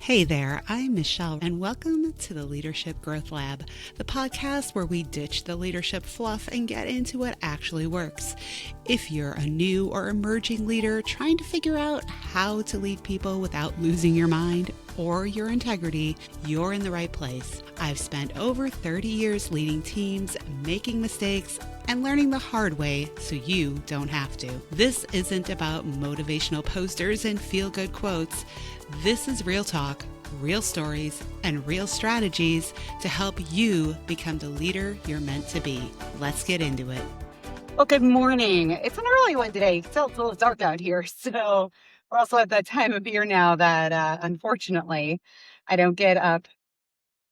Hey there, I'm Michelle, and welcome to the Leadership Growth Lab, the podcast where we ditch the leadership fluff and get into what actually works. If you're a new or emerging leader trying to figure out how to lead people without losing your mind or your integrity, you're in the right place. I've spent over 30 years leading teams, making mistakes, and learning the hard way so you don't have to. This isn't about motivational posters and feel-good quotes. This is real talk, real stories, and real strategies to help you become the leader you're meant to be. Let's get into it. Well, good morning. It's an early one today. It's still a little dark out here. So we're also at that time of year now that unfortunately I don't get up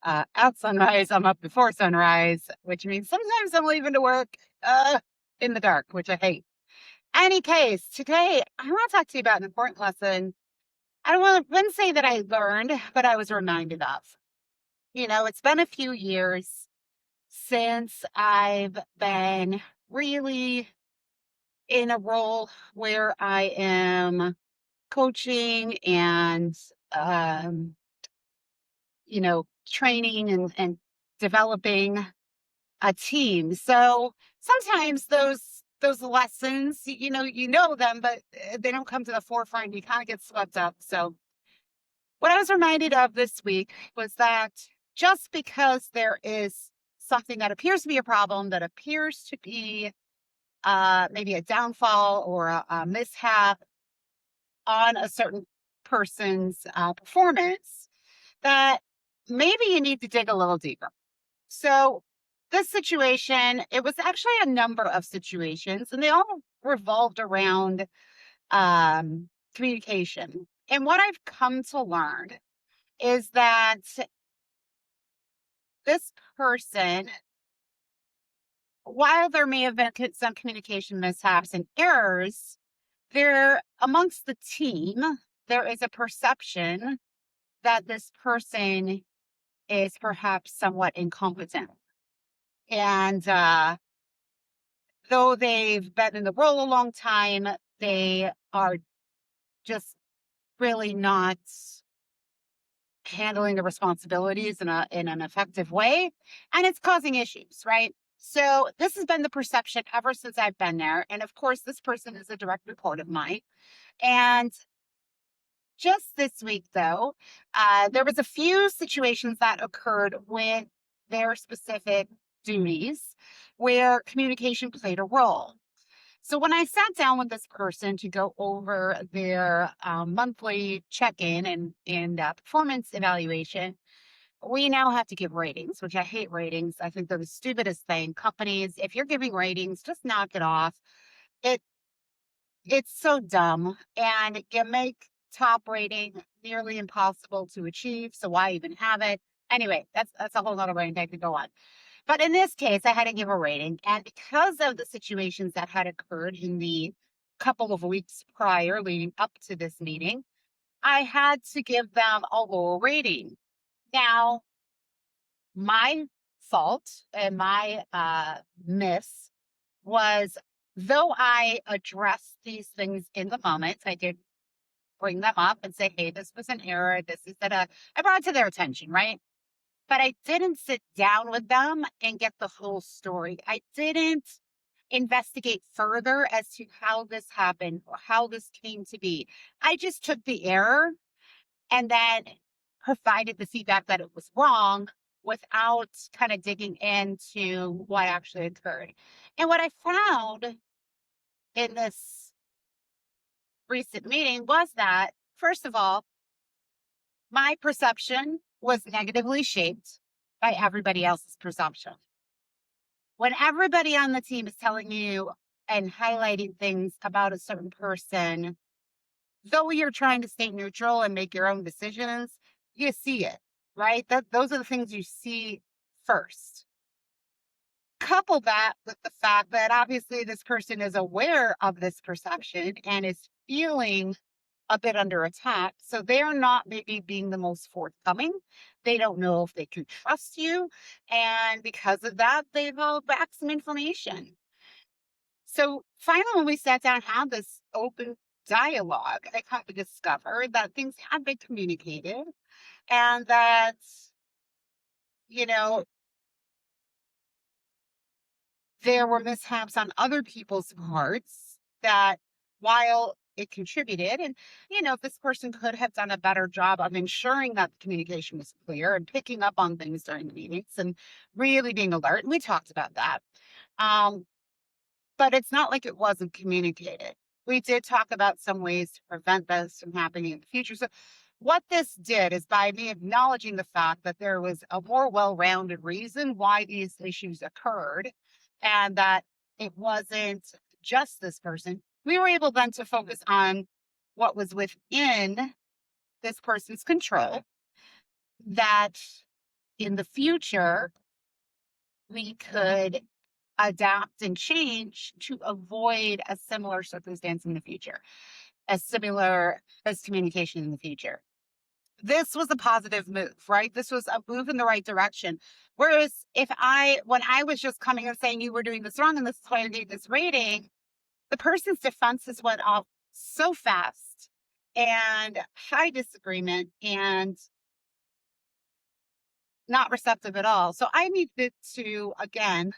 at sunrise. I'm up before sunrise, which means sometimes I'm leaving to work in the dark, which I hate. Any case, today I want to talk to you about an important lesson. Wouldn't say that I learned, but I was reminded of. It's been a few years since I've been really in a role where I am coaching and, training and developing a team. So sometimes those lessons, you know them, but they don't come to the forefront. You kind of get swept up. So what I was reminded of this week was that just because there is something that appears to be a problem, that appears to be maybe a downfall or a mishap on a certain person's performance, that maybe you need to dig a little deeper. So this situation, it was actually a number of situations, and they all revolved around communication. And what I've come to learn is that this person, while there may have been some communication mishaps and errors, there amongst the team, there is a perception that this person is perhaps somewhat incompetent. And though they've been in the role a long time, they are just really not handling the responsibilities in an effective way, and it's causing issues, right? So this has been the perception ever since I've been there, and of course this person is a direct report of mine. And just this week, though, there was a few situations that occurred with their specific duties where communication played a role. So when I sat down with this person to go over their monthly check-in and performance evaluation, we now have to give ratings, which I hate ratings. I think they're the stupidest thing. Companies, if you're giving ratings, just knock it off. It it's so dumb, and it can make top rating nearly impossible to achieve. So why even have it? Anyway, that's a whole nother rating I could go on. But in this case, I had to give a rating. And because of the situations that had occurred in the couple of weeks prior leading up to this meeting, I had to give them a lower rating. Now, my fault and my miss was, though I addressed these things in the moment, I did bring them up and say, hey, this was an error. This is that I brought it to their attention, right? But I didn't sit down with them and get the whole story. I didn't investigate further as to how this happened or how this came to be. I just took the error and then provided the feedback that it was wrong without kind of digging into what actually occurred. And what I found in this recent meeting was that, first of all, my perception was negatively shaped by everybody else's perception. When everybody on the team is telling you and highlighting things about a certain person, though you're trying to stay neutral and make your own decisions, you see it, right? Those are the things you see first. Couple that with the fact that obviously this person is aware of this perception and is feeling a bit under attack. So they're not maybe being the most forthcoming. They don't know if they can trust you. And because of that, they've held back some information. So finally, when we sat down and had this open dialogue, I kind of discovered that things had been communicated and that, you know, there were mishaps on other people's parts that while it contributed, and this person could have done a better job of ensuring that the communication was clear and picking up on things during the meetings and really being alert. And we talked about that. Um, but it's not like it wasn't communicated. We did talk about some ways to prevent this from happening in the future. So what this did is, by me acknowledging the fact that there was a more well-rounded reason why these issues occurred and that it wasn't just this person, we were able then to focus on what was within this person's control, that in the future we could adapt and change to avoid a similar circumstance in the future, as similar as communication in the future. This was a positive move, right? This was a move in the right direction. Whereas when I was just coming and saying you were doing this wrong and this is why I gave this rating, the person's defenses went off so fast and high disagreement and not receptive at all. So I needed to, again,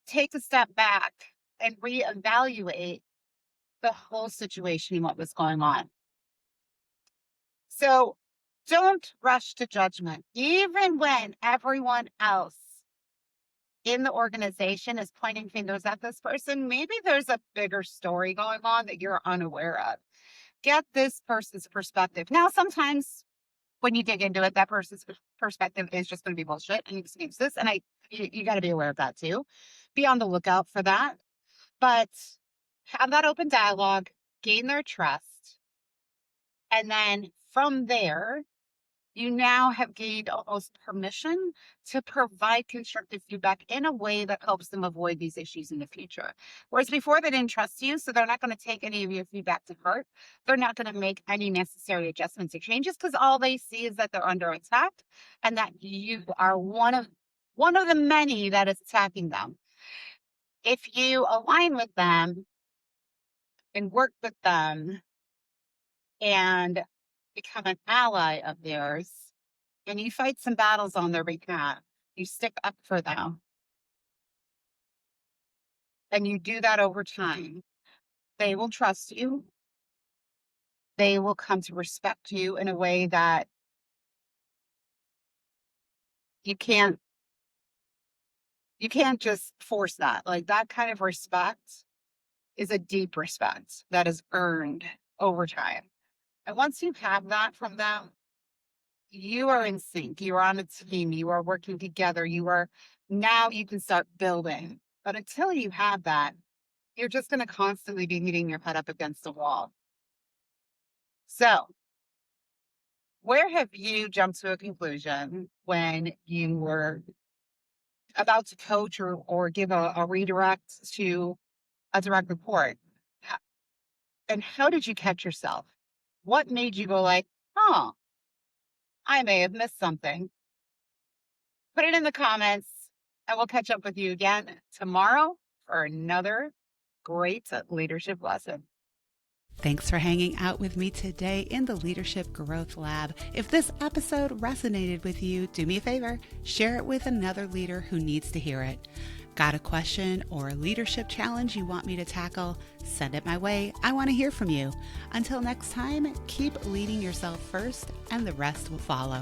take a step back and reevaluate the whole situation and what was going on. So don't rush to judgment, even when everyone else in the organization is pointing fingers at this person. Maybe there's a bigger story going on that you're unaware of. Get this person's perspective. Now, sometimes when you dig into it, that person's perspective is just going to be bullshit and excuses. And you got to be aware of that too. Be on the lookout for that. But have that open dialogue, gain their trust. And then from there, you now have gained almost permission to provide constructive feedback in a way that helps them avoid these issues in the future. Whereas before, they didn't trust you, so they're not going to take any of your feedback to heart. They're not going to make any necessary adjustments or changes because all they see is that they're under attack and that you are one of the many that is attacking them. If you align with them and work with them and become an ally of theirs, and you fight some battles on their behalf, you stick up for them, and you do that over time, they will trust you. They will come to respect you in a way that you can't just force that. Like, that kind of respect is a deep respect that is earned over time. And once you have that from them, you are in sync. You are on a team. You are working together. Now you can start building. But until you have that, you're just going to constantly be hitting your head up against the wall. So, where have you jumped to a conclusion when you were about to coach or give a redirect to a direct report? And how did you catch yourself? What made you go like, oh, I may have missed something? Put it in the comments, and we'll catch up with you again tomorrow for another great leadership lesson. Thanks for hanging out with me today in the Leadership Growth Lab. If this episode resonated with you, do me a favor, share it with another leader who needs to hear it. Got a question or a leadership challenge you want me to tackle? Send it my way. I want to hear from you. Until next time, keep leading yourself first, and the rest will follow.